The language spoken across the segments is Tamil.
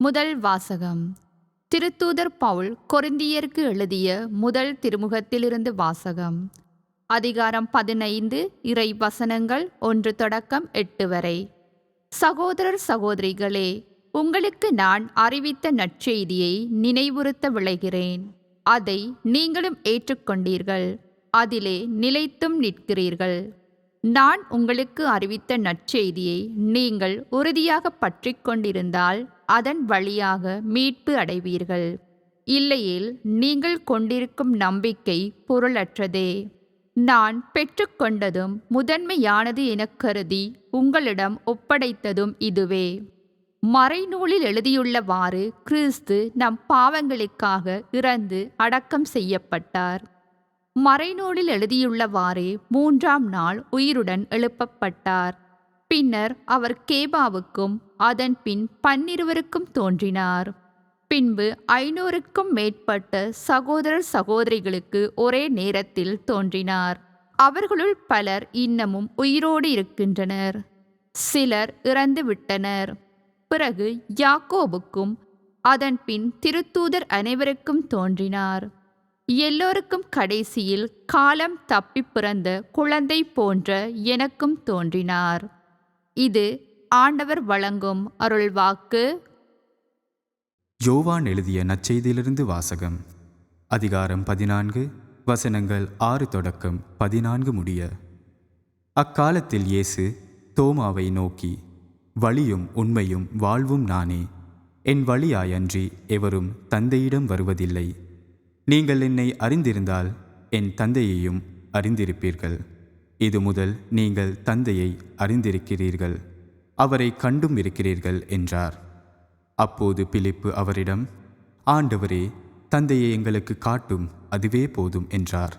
முதல் வாசகம். திருத்தூதர் பவுல் கொரிந்தியருக்கு எழுதிய முதல் திருமுகத்திலிருந்து வாசகம். அதிகாரம் 15, இறை வசனங்கள் 1 தொடக்கம் 8 வரை. சகோதரர் சகோதரிகளே, உங்களுக்கு நான் அறிவித்த நற்செய்தியை நினைவுறுத்த விளைகிறேன். அதை நீங்களும் ஏற்றுக்கொண்டீர்கள், அதிலே நிலைத்தும் நிற்கிறீர்கள். நான் உங்களுக்கு அறிவித்த நற்செய்தியை நீங்கள் உறுதியாக பற்றிக் கொண்டிருந்தால் அதன் வழியாக மீட்பு அடைவீர்கள். இல்லையேல் நீங்கள் கொண்டிருக்கும் நம்பிக்கை பொருளற்றதே. நான் பெற்றுக்கொண்டதும் முதன்மையானது எனக் கருதி உங்களிடம் ஒப்படைத்ததும் இதுவே. மறைநூலில் எழுதியுள்ளவாறு கிறிஸ்து நம் பாவங்களுக்காக இறந்து அடக்கம் செய்யப்பட்டார். மறைநூலில் எழுதியுள்ளவாறே 3ஆம் நாள் உயிருடன் எழுப்பப்பட்டார். பின்னர் அவர் கேபாவுக்கும் அதன் பின் 12 தோன்றினார். பின்பு 500க்கும் மேற்பட்ட சகோதரர் சகோதரிகளுக்கு ஒரே நேரத்தில் தோன்றினார். அவர்களுள் பலர் இன்னமும் உயிரோடு இருக்கின்றனர், சிலர் இறந்து விட்டனர். பிறகு யாக்கோபுக்கும் அதன் பின் திருத்தூதர் அனைவருக்கும் தோன்றினார். எல்லோருக்கும் கடைசியில் காலம் தப்பி பிறந்த குழந்தை போன்ற எனக்கும் தோன்றினார். இது ஆண்டவர் வழங்கும் அருள்வாக்கு. யோவான் எழுதிய நற்செய்தியிலிருந்து வாசகம். அதிகாரம் 14, வசனங்கள் 6 தொடக்கம் 14 முடிய. அக்காலத்தில் இயேசு தோமாவை நோக்கி, வழியும் உண்மையும் வாழ்வும் நானே. என் வழியாயன்றி எவரும் தந்தையிடம் வருவதில்லை. நீங்கள் என்னை அறிந்திருந்தால் என் தந்தையையும் அறிந்திருப்பீர்கள். இது முதல் நீங்கள் தந்தையை அறிந்திருக்கிறீர்கள், அவரை கண்டும் இருக்கிறீர்கள் என்றார். அப்போது பிலிப்பு அவரிடம், ஆண்டவரே, தந்தையை எங்களுக்கு காட்டும், அதுவே போதும் என்றார்.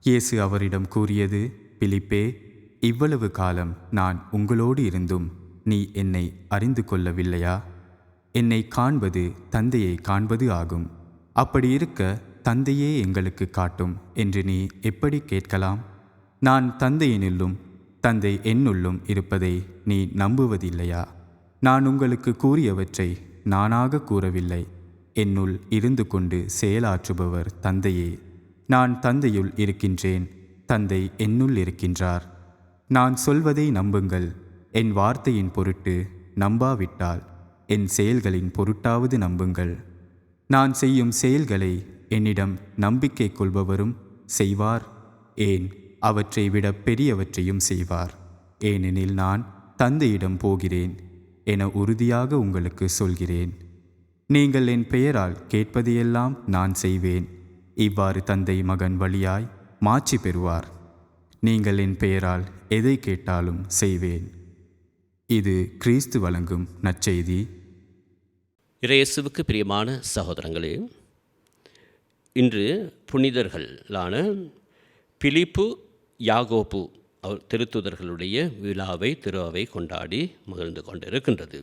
இயேசு அவரிடம் கூறியது, பிலிப்பே, இவ்வளவு காலம் நான் உங்களோடு இருந்தும் நீ என்னை அறிந்து கொள்ளவில்லையா? என்னை காண்பது தந்தையை காண்பது ஆகும். அப்படி இருக்க தந்தையே எங்களுக்கு காட்டும் என்று நீ எப்படி கேட்கலாம்? நான் தந்தையினுள்ளும் தந்தை என்னுள்ளும் இருப்பதை நீ நம்புவதில்லையா? நான் உங்களுக்கு கூறியவற்றை நானாக கூறவில்லை, என்னுள் இருந்து கொண்டு செயலாற்றுபவர் தந்தையே. நான் தந்தையுள் இருக்கின்றேன், தந்தை என்னுள் இருக்கின்றார். நான் சொல்வதை நம்புங்கள். என் வார்த்தையின் பொருட்டு நம்பாவிட்டால் என் செயல்களின் பொருட்டாவது நம்புங்கள். நான் செய்யும் செயல்களை என்னிடம் நம்பிக்கை கொள்பவரும் செய்வார், ஏன் அவற்றை விட பெரியவற்றையும் செய்வார். ஏனெனில் நான் தந்தையிடம் போகிறேன் என உறுதியாக உங்களுக்கு சொல்கிறேன். நீங்கள் என் பெயரால் கேட்பதையெல்லாம் நான் செய்வேன். இவ்வாறு தந்தை மகன் வழியாய் மாட்சி பெறுவார். நீங்கள் என் பெயரால் எதை கேட்டாலும் செய்வேன். இது கிறிஸ்து வழங்கும் நற்செய்தி. இயேசுவுக்கு பிரியமான சகோதரங்களே, இன்று புனிதர்களான பிலிப்பு, யாக்கோபு திருத்தூதர்களுடைய விழாவை திருவை கொண்டாடி மகிழ்ந்து கொண்டிருக்கின்றது.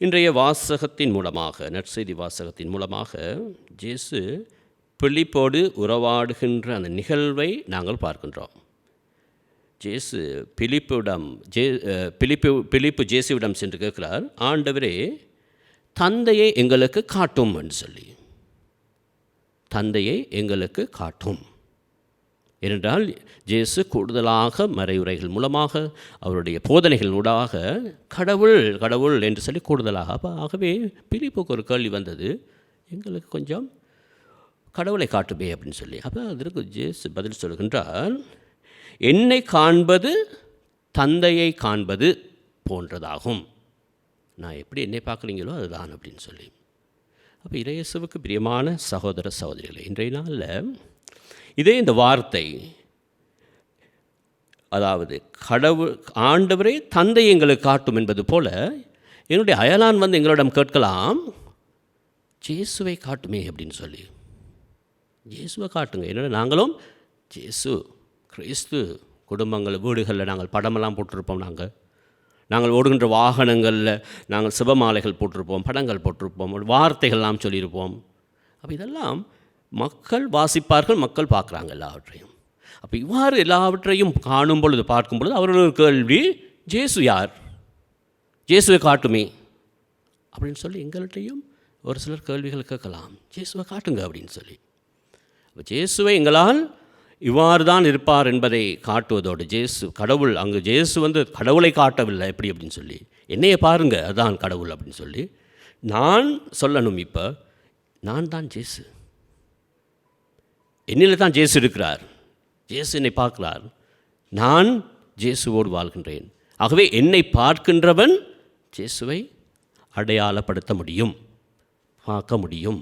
இன்றைய வாசகத்தின் மூலமாக, நற்செய்தி வாசகத்தின் மூலமாக இயேசு பிலிப்போடு உறவாடுகின்ற அந்த நிகழ்வை நாங்கள் பார்க்கின்றோம். இயேசு பிலிப்பு இயேசுவிடம் சென்று கேட்கிறார், ஆண்டவரே, தந்தையை எங்களுக்கு காட்டும் என்று சொல்லி. தந்தையை எங்களுக்கு காட்டும் ஏனென்றால் இயேசு கூடுதலாக மறையுரைகள் மூலமாக, அவருடைய போதனைகள் ஊடாக கடவுள் கடவுள் என்று சொல்லி கூடுதலாக. ஆகவே பிலிப்புக்கு ஒரு கேள்வி வந்தது, எங்களுக்கு கொஞ்சம் கடவுளை காட்டுமே அப்படின்னு சொல்லி. அப்போ அதற்கு இயேசு பதில் சொல்கின்றார், என்னை காண்பது தந்தையை காண்பது போன்றதாகும். நான் எப்படி என்னை பார்க்குறீங்களோ அதுதான் அப்படின்னு சொல்லி. அப்போ இயேசுவுக்கு பிரியமான சகோதர சகோதரிகளே, இன்றைய நாளில் இதே இந்த வார்த்தை, அதாவது கடவுள் ஆண்டவரே தந்தை எங்களுக்கு காட்டும் என்பது போல, என்னுடைய அயலான் வந்து எங்களிடம் கேட்கலாம், இயேசுவை காட்டுமே அப்படின்னு சொல்லி. இயேசுவை காட்டுங்க. என்னோட நாங்களும் இயேசு கிறிஸ்து குடும்பங்கள் வீடுகளில் நாங்கள் படமெல்லாம் போட்டிருப்போம். நாங்கள் ஓடுகின்ற வாகனங்களில் நாங்கள் சிவமாலைகள் போட்டிருப்போம், படங்கள் போட்டிருப்போம், வார்த்தைகள்லாம் சொல்லியிருப்போம். அப்போ இதெல்லாம் மக்கள் வாசிப்பார்கள், மக்கள் பார்க்குறாங்க எல்லாவற்றையும். அப்போ இவ்வாறு எல்லாவற்றையும் காணும் பொழுது, பார்க்கும் பொழுது அவர்கள் கேள்வி, இயேசு யார்? இயேசுவை காட்டுமே அப்படின்னு சொல்லி எங்கள்கிட்டையும் ஒரு சிலர் கேள்விகள் கேட்கலாம். இயேசுவை காட்டுங்க அப்படின்னு சொல்லி. அப்போ இயேசுவை எங்களால் இவ்வாறு தான் இருப்பார் என்பதை காட்டுவதோடு கடவுள் அங்கு இயேசு கடவுளை காட்டவில்லை எப்படி அப்படின்னு சொல்லி, என்னையை பாருங்க அதுதான் கடவுள் அப்படின்னு சொல்லி நான் சொல்லணும். இப்போ நான் தான் இயேசு, என்னில் தான் இயேசு இருக்கிறார், இயேசு என்னை பார்க்கிறார், நான் இயேசுவோடு வாழ்கின்றேன். ஆகவே என்னை பார்க்கின்றவன் இயேசுவை அடையாளப்படுத்த முடியும், பார்க்க முடியும்.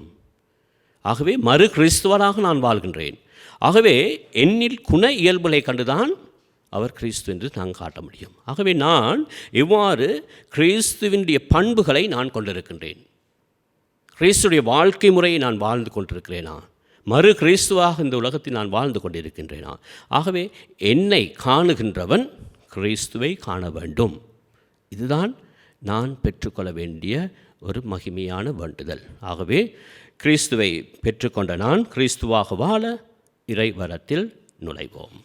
ஆகவே மறு கிறிஸ்துவராக நான் வாழ்கின்றேன். ஆகவே என்னில் குண இயல்புகளை கண்டுதான் அவர் கிறிஸ்து என்று நான் காட்ட முடியும். ஆகவே நான் எவ்வாறு கிறிஸ்துவினுடைய பண்புகளை நான் கொண்டிருக்கின்றேன், கிறிஸ்துடைய வாழ்க்கை முறையை நான் வாழ்ந்து கொண்டிருக்கிறேனா, மறு கிறிஸ்துவாக இந்த உலகத்தில் நான் வாழ்ந்து கொண்டிருக்கின்றேனா. ஆகவே என்னை காணுகின்றவன் கிறிஸ்துவை காண வேண்டும். இதுதான் நான் பெற்றுக்கொள்ள வேண்டிய ஒரு மகிமையான வேண்டுதல். ஆகவே கிறிஸ்துவை பெற்றுக்கொண்ட நான் கிறிஸ்துவாக வாழ இறைவரத்தில் நுழைவோம்.